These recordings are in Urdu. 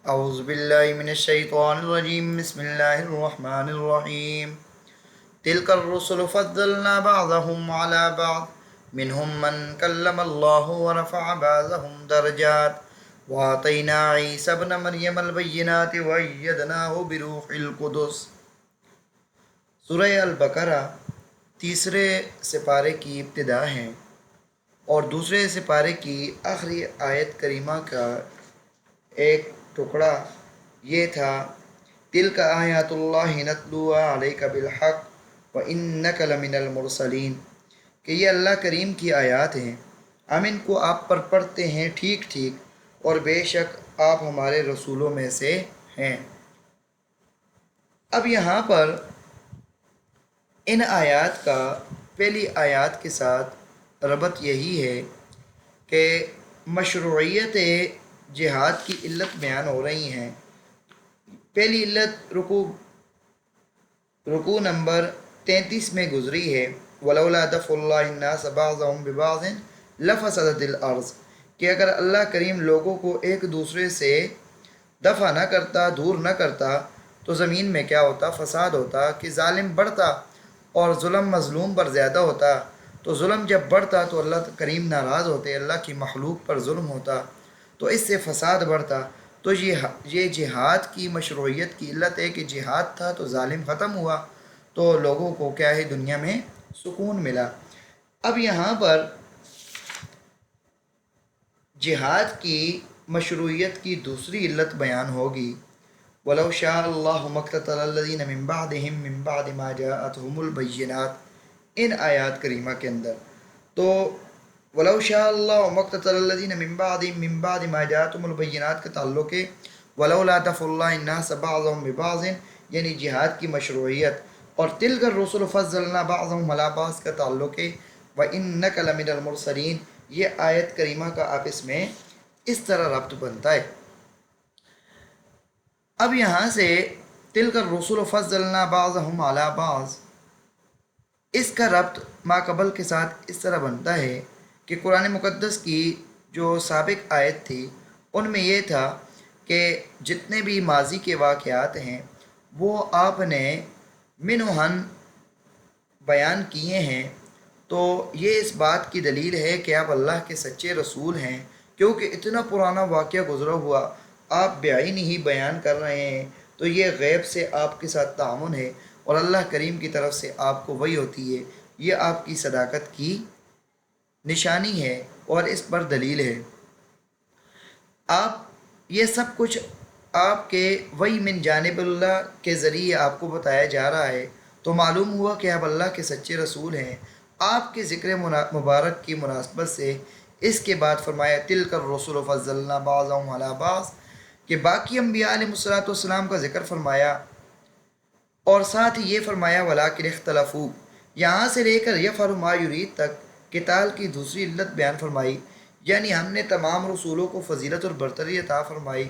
اعوذ باللہ من الشیطان الرجیم بسم اللہ الرحمن الرحیم تلک الرسل فضلنا بعضهم على بعض منهم من کلم اللہ ورفع بعضهم درجات وآتینا عیسی ابن مریم البینات وأیدناہ بروح القدس۔ سورہ البقرہ تیسرے سپارے کی ابتدا ہے اور دوسرے سپارے کی آخری آیت کریمہ کا ایک ٹکڑا یہ تھا، تلک آیات اللہ نتلوها علیک بالحق وانک لمن المرسلین، کہ یہ اللہ کریم کی آیات ہیں، ہم ان کو آپ پر پڑھتے ہیں ٹھیک ٹھیک اور بے شک آپ ہمارے رسولوں میں سے ہیں۔ اب یہاں پر ان آیات کا پہلی آیات کے ساتھ ربط یہی ہے کہ مشروعیت جہاد کی علت بیان ہو رہی ہیں۔ پہلی علت رکوع نمبر 33 میں گزری ہے، وَلَوْلَا دَفْعُ اللَّهِ النَّاسَ بَعْضَهُمْ بِبَعْضٍ لَفَسَدَتِ الْأَرْضُ، کہ اگر اللہ کریم لوگوں کو ایک دوسرے سے دفع نہ کرتا، دور نہ کرتا، تو زمین میں کیا ہوتا؟ فساد ہوتا، کہ ظالم بڑھتا اور ظلم مظلوم پر زیادہ ہوتا۔ تو ظلم جب بڑھتا تو اللہ کریم ناراض ہوتے، اللہ کی مخلوق پر ظلم ہوتا، تو اس سے فساد بڑھتا۔ تو یہ جہاد کی مشروعیت کی علت ہے کہ جہاد تھا تو ظالم ختم ہوا، تو لوگوں کو کیا ہے؟ دنیا میں سکون ملا۔ اب یہاں پر جہاد کی مشروعیت کی دوسری علت بیان ہوگی، وَلَوْ شَاءَ اللَّهُ مَا اقْتَتَلَ الَّذِينَ مِن بَعْدِهِم مِّن بَعْدِ مَا جَاءَتْهُمُ الْبَيِّنَاتُ، ان آیات کریمہ کے اندر تو وَلَوْ شَاءَ اللَّهُ مَا اقْتَتَلَ الَّذِينَ مِن بَعْدِ مَا جَاءَتْهُمُ الْبَيِّنَاتُ کا تعلق ہے وَلَوْلَا دَفْعُ اللَّهِ النَّاسَ بَعْضَهُم بِبَعْضٍ، یعنی جہاد کی مشروعیت، اور تِلْکَ الرُّسُلُ فَضَّلْنَا بَعْضَهُمْ عَلَىٰ بَعْضٍ کا تعلق ہے وَإِنَّكَ لَمِنَ الْمُرْسَلِينَ۔ یہ آیت کریمہ کا آپس میں اس طرح ربط بنتا ہے۔ اب یہاں سے تِلْکَ الرُّسُلُ فَضَّلْنَا بَعْضَهُمْ عَلَىٰ بَعْضٍ، اس کا ربط ما قبل کے ساتھ اس طرح بنتا ہے کہ قرآن مقدس کی جو سابق آیت تھی ان میں یہ تھا کہ جتنے بھی ماضی کے واقعات ہیں وہ آپ نے منہن بیان کیے ہیں، تو یہ اس بات کی دلیل ہے کہ آپ اللہ کے سچے رسول ہیں، کیونکہ اتنا پرانا واقعہ گزرا ہوا آپ بعینی ہی بیان کر رہے ہیں، تو یہ غیب سے آپ کے ساتھ تعاون ہے اور اللہ کریم کی طرف سے آپ کو وحی ہوتی ہے، یہ آپ کی صداقت کی نشانی ہے اور اس پر دلیل ہے۔ آپ یہ سب کچھ آپ کے وحی من جانب اللہ کے ذریعے آپ کو بتایا جا رہا ہے، تو معلوم ہوا کہ آپ اللہ کے سچے رسول ہیں۔ آپ کے ذکر مبارک کی مناسبت سے اس کے بعد فرمایا تِلْکَ الرُّسُلُ فَضَّلْنَا بَعْضَهُمْ عَلَىٰ بَعْضٍ، کہ باقی انبیاء علیہ السلام کا ذکر فرمایا اور ساتھ ہی یہ فرمایا وَلَٰكِنِ اخْتَلَفُوا، یہاں سے لے کر یَفْعَلُ مَا یُرِیدُ تک قتال کی دوسری علت بیان فرمائی، یعنی ہم نے تمام رسولوں کو فضیلت اور برتری عطا فرمائی،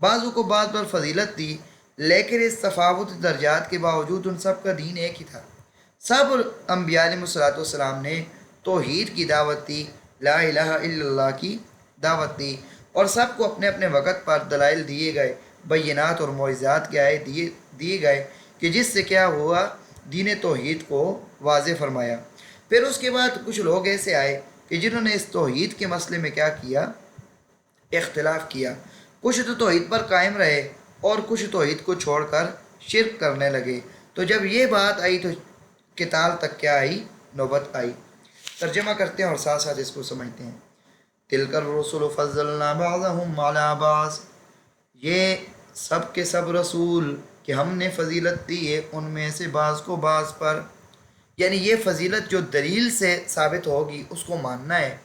بعضوں کو بعض پر فضیلت دی، لیکن اس تفاوت درجات کے باوجود ان سب کا دین ایک ہی تھا۔ سب انبیاء علیہ السلام نے توحید کی دعوت دی، لا الہ الا اللہ کی دعوت دی، اور سب کو اپنے اپنے وقت پر دلائل دیے گئے، بینات اور معجزات کے دیے گئے کہ جس سے کیا ہوا؟ دین توحید کو واضح فرمایا۔ پھر اس کے بعد کچھ لوگ ایسے آئے کہ جنہوں نے اس توحید کے مسئلے میں کیا کیا؟ اختلاف کیا، کچھ تو توحید پر قائم رہے اور کچھ توحید کو چھوڑ کر شرک کرنے لگے، تو جب یہ بات آئی تو قتال تک کیا آئی؟ نوبت آئی۔ ترجمہ کرتے ہیں اور ساتھ ساتھ اس کو سمجھتے ہیں۔ تِلْکَ الرُّسُلُ فَضَّلْنَا بَعْضَهُمْ عَلَىٰ بَعْضٍ، یہ سب کے سب رسول کہ ہم نے فضیلت دی ہے ان میں سے بعض کو بعض پر، یعنی یہ فضیلت جو دلیل سے ثابت ہوگی اس کو ماننا ہے،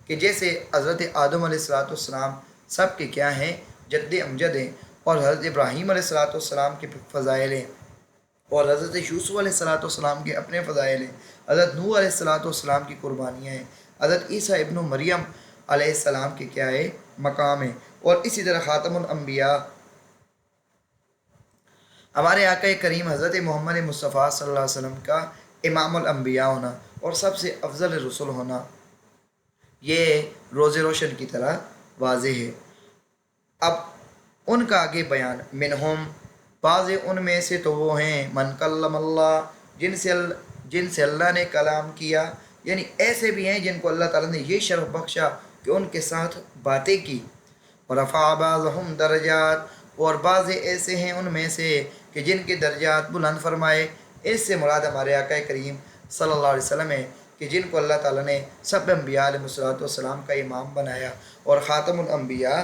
کہ جیسے حضرت آدم علیہ السلام سب کے کیا ہیں؟ جد امجد ہیں، اور حضرت ابراہیم علیہ السلام کے فضائل ہیں، اور حضرت یوسف علیہ السلام کے اپنے فضائل ہیں، حضرت نوح علیہ السلام کی قربانیاں ہیں، حضرت عیسیٰ ابن مریم علیہ السلام کے کیا ہے؟ مقام ہے، اور اسی طرح خاتم الانبیاء ہمارے آقا کریم حضرت محمد مصطفیٰ صلی اللہ علیہ وسلم کا امام الانبیاء ہونا اور سب سے افضل رسول ہونا، یہ روز روشن کی طرح واضح ہے۔ اب ان کا آگے بیان منہم بعض ان میں سے تو وہ ہیں من کلم اللہ جن سے اللہ نے کلام کیا، یعنی ایسے بھی ہیں جن کو اللہ تعالیٰ نے یہ شرف بخشا کہ ان کے ساتھ باتیں کی، ورفع بعضهم درجات، اور بعض ایسے ہیں ان میں سے کہ جن کے درجات بلند فرمائے۔ اس سے مراد ہمارے آقا کریم صلی اللہ علیہ وسلم ہے کہ جن کو اللہ تعالیٰ نے سب انبیاء علیہ السلام کا امام بنایا اور خاتم الانبیاء،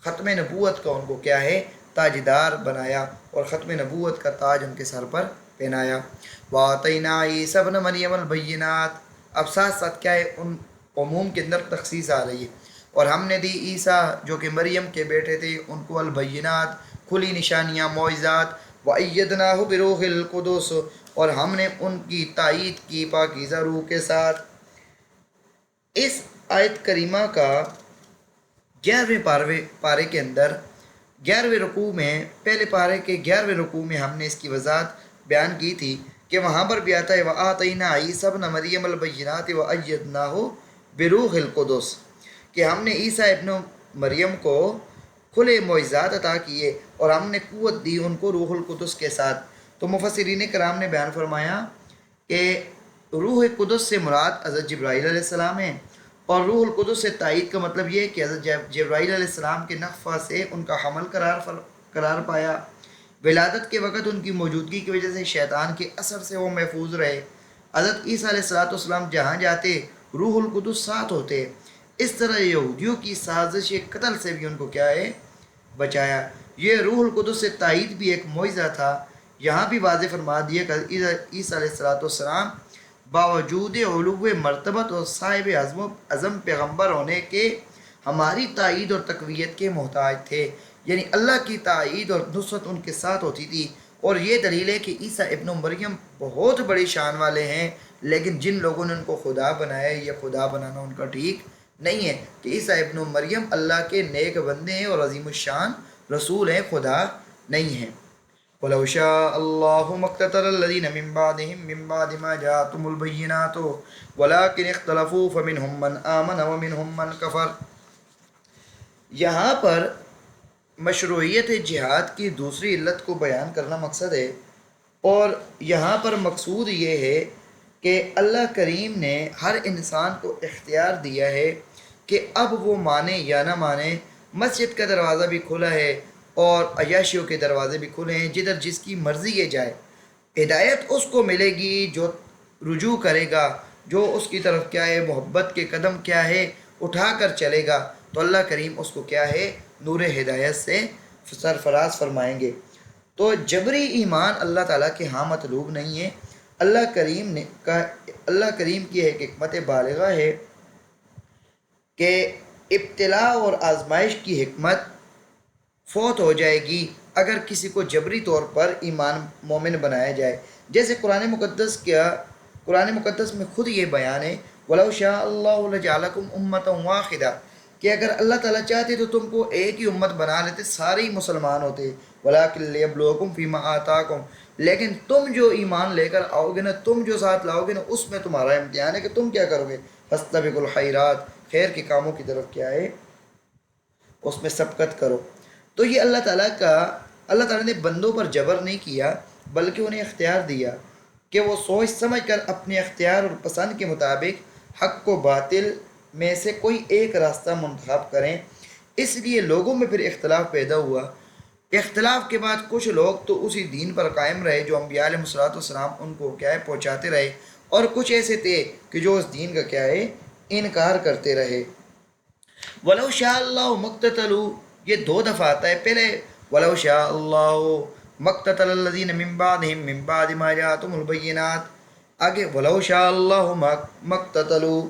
ختم نبوت کا ان کو کیا ہے تاجدار بنایا، اور ختم نبوت کا تاج ان کے سر پر پہنایا۔ وَآتَيْنَا عِيسَى ابْنَ مَرْيَمَ الْبَيِّنَاتِ، اب ساتھ ساتھ کیا ہے ان عموم کے اندر تخصیص آ رہی ہے، اور ہم نے دی عیسیٰ جو کہ مریم کے بیٹے تھے ان کو البینات کھلی نشانیاں معجزات، وَأَيَّدْنَاهُ بِرُوحِ الْقُدُسِ، اور ہم نے ان کی تائید کی پاکیزہ روح کے ساتھ۔ اس آیت کریمہ کا 11ویں پارے کے اندر 11ویں رکوع میں، پہلے پارے کے 11ویں رکوع میں ہم نے اس کی وضاحت بیان کی تھی کہ وہاں پر بھی آتا ہے وَآتَيْنَا عِيسَى ابْنَ مَرْيَمَ الْبَيِّنَاتِ وَأَيَّدْنَاهُ بِرُوحِ الْقُدُسِ، کہ ہم نے عیسیٰ ابن مریم کو کھلے معجزات عطا کیے اور ہم نے قوت دی ان کو روح القدس کے ساتھ۔ تو مفسرین کرام نے بیان فرمایا کہ روح قدس سے مراد حضرت جبرائیل علیہ السلام ہیں، اور روح القدس سے تائید کا مطلب یہ ہے کہ حضرت جبرائیل علیہ السلام کے نفخہ سے ان کا حمل قرار پایا، ولادت کے وقت ان کی موجودگی کی وجہ سے شیطان کے اثر سے وہ محفوظ رہے۔ حضرت عیسیٰ علیہ السلام جہاں جاتے روح القدس ساتھ ہوتے۔ اس طرح یہودیوں کی سازش قتل سے بھی ان کو کیا ہے بچایا۔ یہ روح القدس سے تائید بھی ایک معجزہ تھا۔ یہاں بھی واضح فرما دیا کہ عیسیٰ علیہ السلام باوجود علو مرتبت اور صاحب عزم پیغمبر ہونے کے ہماری تائید اور تقویت کے محتاج تھے، یعنی اللہ کی تائید اور نصرت ان کے ساتھ ہوتی تھی۔ اور یہ دلیل ہے کہ عیسیٰ ابن مریم بہت بڑی شان والے ہیں، لیکن جن لوگوں نے ان کو خدا بنایا، یہ خدا بنانا ان کا ٹھیک نہیں ہے کہ عیسیٰ ابن مریم اللہ کے نیک بندے ہیں اور عظیم الشان رسول ہیں، خدا نہیں ہیں۔ وَلَوْ شَاءَ اللَّهُ مَا اقْتَتَلَ الَّذِينَ مِن بَعْدِهِم مِّن بَعْدِ مَا جَاءَتْهُمُ الْبَيِّنَاتُ وَلَٰكِنِ اخْتَلَفُوا فَمِنْهُم مَّنْ آمَنَ وَمِنْهُم مَّنْ كَفَرَ۔ یہاں پر مشروعیت جہاد کی دوسری علت کو بیان کرنا مقصد ہے، اور یہاں پر مقصود یہ ہے کہ اللہ کریم نے ہر انسان کو اختیار دیا ہے کہ اب وہ مانے یا نہ مانے۔ مسجد کا دروازہ بھی کھلا ہے اور عیاشیوں کے دروازے بھی کھلے ہیں، جدھر جس کی مرضی یہ جائے۔ ہدایت اس کو ملے گی جو رجوع کرے گا، جو اس کی طرف کیا ہے محبت کے قدم کیا ہے اٹھا کر چلے گا، تو اللہ کریم اس کو کیا ہے نور ہدایت سے سرفراز فرمائیں گے۔ تو جبری ایمان اللہ تعالیٰ کے ہاں مطلوب نہیں ہے۔ اللہ کریم کی ایک حکمت بالغہ ہے کہ ابتلاء اور آزمائش کی حکمت فوت ہو جائے گی اگر کسی کو جبری طور پر ایمان مومن بنایا جائے۔ جیسے قرآن مقدس میں خود یہ بیان ہے وَلَوْ شَاءَ اللَّهُ لَجَعَلَكُمْ أُمَّةً وَاحِدَةً، کہ اگر اللہ تعالیٰ چاہتے تو تم کو ایک ہی امت بنا لیتے، سارے ہی مسلمان ہوتے۔ وَلَٰكِن لِيَبْلُوَكُمْ فِي مَا آتَاكُمْ، لیکن تم جو ایمان لے کر آؤ گے نا، تم جو ساتھ لاؤ گے نا، اس میں تمہارا امتحان ہے کہ تم کیا کرو گے۔ فَاسْتَبِقُوا الْخَيْرَاتِ، خیر کے کاموں کی طرف کیا ہے اس میں سبقت کرو۔ تو یہ اللہ تعالیٰ نے بندوں پر جبر نہیں کیا، بلکہ انہیں اختیار دیا کہ وہ سوچ سمجھ کر اپنے اختیار اور پسند کے مطابق حق و باطل میں سے کوئی ایک راستہ منتخب کریں۔ اس لیے لوگوں میں پھر اختلاف پیدا ہوا۔ اختلاف کے بعد کچھ لوگ تو اسی دین پر قائم رہے جو انبیاء علیہ السلام ان کو کیا ہے پہنچاتے رہے، اور کچھ ایسے تھے کہ جو اس دین کا کیا ہے انکار کرتے رہے۔ وَلَوْ شَاءَ اللَّهُ مَا اقْتَتَلُوا، یہ 2 دفعہ آتا ہے۔ پہلے وَلَوْ شَاءَ اللَّهُ مَا اقْتَتَلَ الَّذِينَ مِن بَعْدِهِم مِّن بَعْدِ مَا جَاءَتْهُمُ الْبَيِّنَاتُ، آگے وَلَوْ شَاءَ اللَّهُ مَا اقْتَتَلُوا۔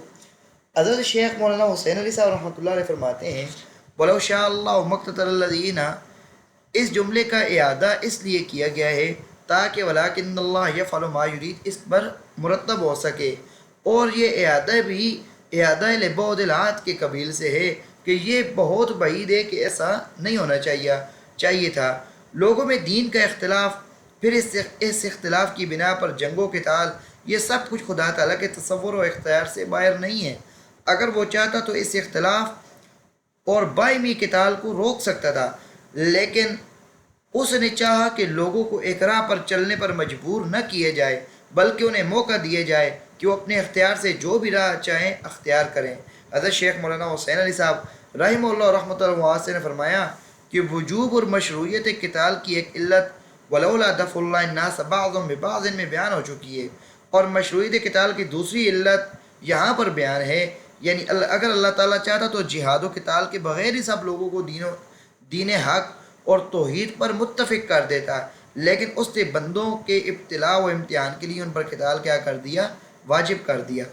حضرت شیخ مولانا حسین علی صاحب رحمۃ اللہ علیہ فرماتے ہیں وَلَوْ شَاءَ اللَّهُ مَا اقْتَتَلَ الَّذِينَ، اس جملے کا اعادہ اس لیے کیا گیا ہے تاکہ وَلَٰكِنَّ اللَّهَ يَفْعَلُ مَا يُرِيدُ اس پر مرتب ہو سکے، اور یہ اعادہ بھی اعادہ لبعد العہد کے قبیل سے ہے کہ یہ بہت بعید ہے کہ ایسا نہیں ہونا چاہیے تھا۔ لوگوں میں دین کا اختلاف، پھر اس اختلاف کی بنا پر جنگ و قتال، یہ سب کچھ خدا تعالیٰ کے تصور و اختیار سے باہر نہیں ہے۔ اگر وہ چاہتا تو اس اختلاف اور باہمی قتال کو روک سکتا تھا، لیکن اس نے چاہا کہ لوگوں کو ایک راہ پر چلنے پر مجبور نہ کیے جائے، بلکہ انہیں موقع دیے جائے کہ وہ اپنے اختیار سے جو بھی راہ چاہیں اختیار کریں۔ حضرت شیخ مولانا حسین علی صاحب رحمہ اللہ رحمۃ اللہ واسع نے فرمایا کہ وجوب اور مشروعیت قتال کی ایک علت ولولا دفع اللہ الناس بعضهم ببعض میں بیان ہو چکی ہے، اور مشروعیت قتال کی دوسری علت یہاں پر بیان ہے، یعنی اگر اللہ تعالیٰ چاہتا تو جہاد و قتال کے بغیر ہی سب لوگوں کو دین حق اور توحید پر متفق کر دیتا، لیکن اس نے بندوں کے ابتلاء و امتحان کے لیے ان پر قتال کیا کر دیا؟ واجب کر دیا۔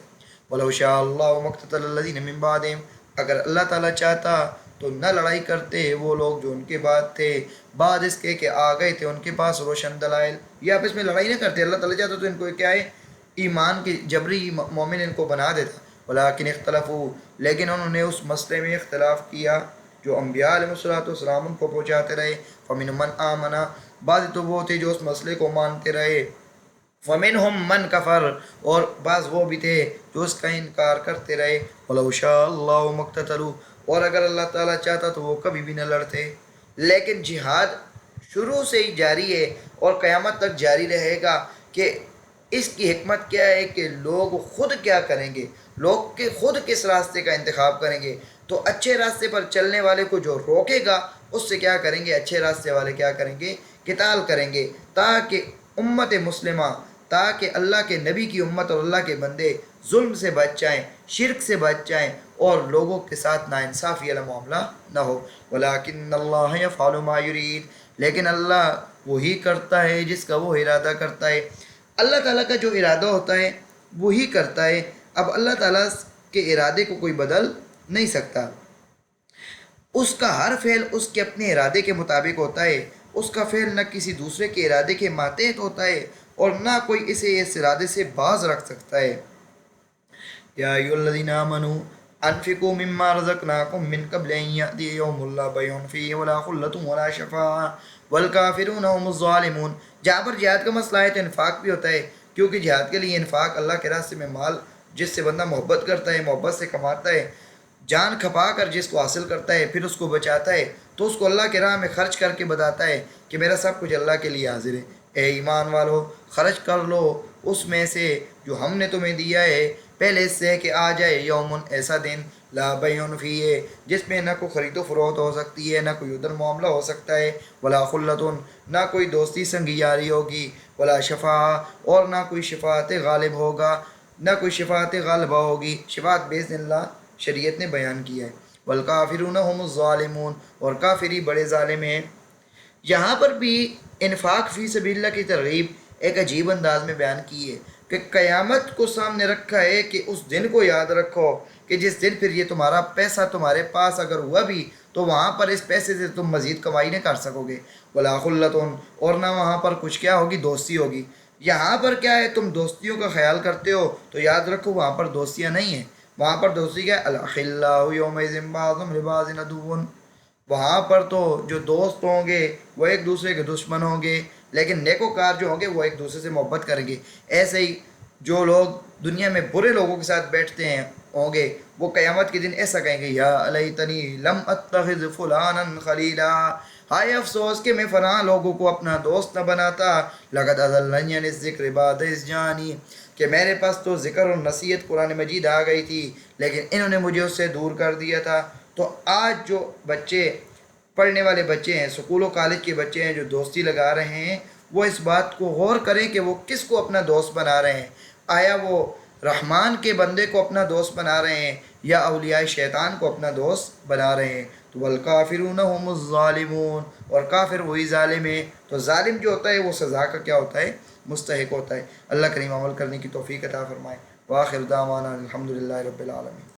وَلَوْ شَاءَ اللَّهُ مَا اقْتَتَلَ الَّذِينَ مِن بَعْدِهِمْ، اگر اللہ تعالیٰ چاہتا تو نہ لڑائی کرتے وہ لوگ جو ان کے بعد تھے، بعد اس کے کہ آ گئے تھے ان کے پاس روشن دلائل، یہ آپس میں لڑائی نہ کرتے، اللہ تعالیٰ چاہتا تو ان کو کیا ہے؟ ایمان کی جبری مومن ان کو بنا دیتا۔ ولیکن اختلفوا، لیکن انہوں نے اس مسئلے میں اختلاف کیا جو انبیاء علیہ السلام ان کو پہنچاتے رہے۔ فمنهم من آمن، بعض تو وہ تھے جو اس مسئلے کو مانتے رہے، فمنهم من کفر، اور بعض وہ بھی تھے جو اس کا انکار کرتے رہے۔ ولو شاء اللہ ما اقتتلوا، اور اگر اللہ تعالیٰ چاہتا تو وہ کبھی بھی نہ لڑتے۔ لیکن جہاد شروع سے ہی جاری ہے اور قیامت تک جاری رہے گا کہ اس کی حکمت کیا ہے کہ لوگ خود کیا کریں گے، لوگ کے خود کس راستے کا انتخاب کریں گے۔ تو اچھے راستے پر چلنے والے کو جو روکے گا اس سے کیا کریں گے؟ اچھے راستے والے کیا کریں گے؟ قتال کریں گے، تاکہ امت مسلمہ، تاکہ اللہ کے نبی کی امت اور اللہ کے بندے ظلم سے بچ جائیں، شرک سے بچ جائیں، اور لوگوں کے ساتھ ناانصافی والا معاملہ نہ ہو۔ ولیکن اللہ یفعل ما یرید، لیکن اللہ وہی کرتا ہے جس کا وہ ارادہ کرتا ہے۔ اللہ تعالیٰ کا جو ارادہ ہوتا ہے وہی کرتا ہے۔ اب اللہ تعالیٰ کے ارادے کو کوئی بدل نہیں سکتا، اس کا ہر فعل اس کے اپنے ارادے کے مطابق ہوتا ہے، اس کا فعل نہ کسی دوسرے کے ارادے کے ماتحت ہوتا ہے اور نہ کوئی اسے اس ارادے سے باز رکھ سکتا ہے۔ یا ایھا الذین آمنوا انفقوا مما رزقناکم من قبل ان یأتی یوم لا بیع فیہ ولا خلۃ ولا شفاعۃ والکافرون هم الظالمون۔ جہاں پر جہاد کا مسئلہ ہے تو انفاق بھی ہوتا ہے، کیونکہ جہاد کے لیے انفاق اللہ کے راستے میں مال جس سے بندہ محبت کرتا ہے، محبت سے کماتا ہے، جان کھپا کر جس کو حاصل کرتا ہے پھر اس کو بچاتا ہے، تو اس کو اللہ کے راہ میں خرچ کر کے بتاتا ہے کہ میرا سب کچھ اللہ کے لیے حاضر ہے۔ اے ایمان والو، خرچ کر لو اس میں سے جو ہم نے تمہیں دیا ہے، پہلے اس سے کہ آ جائے یومن، ایسا دن، لا بیع فیہ، جس میں نہ کوئی خرید و فروخت ہو سکتی ہے، نہ کوئی ادھر معاملہ ہو سکتا ہے، ولا خلۃ، نہ کوئی دوستی سنگی یاری ہوگی، ولا شفاعۃ، اور نہ کوئی شفاعت غالب ہوگا، نہ کوئی شفاعت غالبہ ہوگی۔ شفاعت باذن اللہ شریعت نے بیان کیا ہے۔ والکافرون هم الظالمون، اور کافر ہی بڑے ظالم ہیں۔ یہاں پر بھی انفاق فی سبیل اللہ کی ترغیب ایک عجیب انداز میں بیان کی ہے کہ قیامت کو سامنے رکھا ہے کہ اس دن کو یاد رکھو کہ جس دن پھر یہ تمہارا پیسہ تمہارے پاس اگر ہوا بھی تو وہاں پر اس پیسے سے تم مزید کمائی نہیں کر سکو گے۔ ولا خلۃ، اور نہ وہاں پر کچھ کیا ہوگی؟ دوستی ہوگی۔ یہاں پر کیا ہے؟ تم دوستیوں کا خیال کرتے ہو تو یاد رکھو وہاں پر دوستیاں نہیں ہیں، وہاں پر دوستی کیا ہے؟ الاخلاء یومئذ بعضهم لبعض عدو، وہاں پر تو جو دوست ہوں گے وہ ایک دوسرے کے دشمن ہوں گے، لیکن نیکوکار جو ہوں گے وہ ایک دوسرے سے محبت کریں گے۔ ایسے ہی جو لوگ دنیا میں برے لوگوں کے ساتھ بیٹھتے ہیں ہوں گے وہ قیامت کے دن ایسا کہیں گے، یا لیتنی لم اتخذ فلانا خلیلا، ہائے افسوس کہ میں فلاں لوگوں کو اپنا دوست نہ بناتا، لقد اضلنی عن الذکر بعد اذ جاءنی، کہ میرے پاس تو ذکر اور نصیحت قرآن مجید آ گئی تھی لیکن انہوں نے مجھے اس سے دور کر دیا تھا۔ تو آج جو بچے پڑھنے والے بچے ہیں، سکول و کالج کے بچے ہیں جو دوستی لگا رہے ہیں، وہ اس بات کو غور کریں کہ وہ کس کو اپنا دوست بنا رہے ہیں۔ آیا وہ رحمان کے بندے کو اپنا دوست بنا رہے ہیں یا اولیاء شیطان کو اپنا دوست بنا رہے ہیں؟ تو والکافرون هم الظالمون، اور کافر وہی ظالم ہے۔ تو ظالم جو ہوتا ہے وہ سزا کا کیا ہوتا ہے؟ مستحق ہوتا ہے۔ اللہ کریم عمل کرنے کی توفیق عطا فرمائے۔ وآخر دعوانا الحمدللہ رب العالمین۔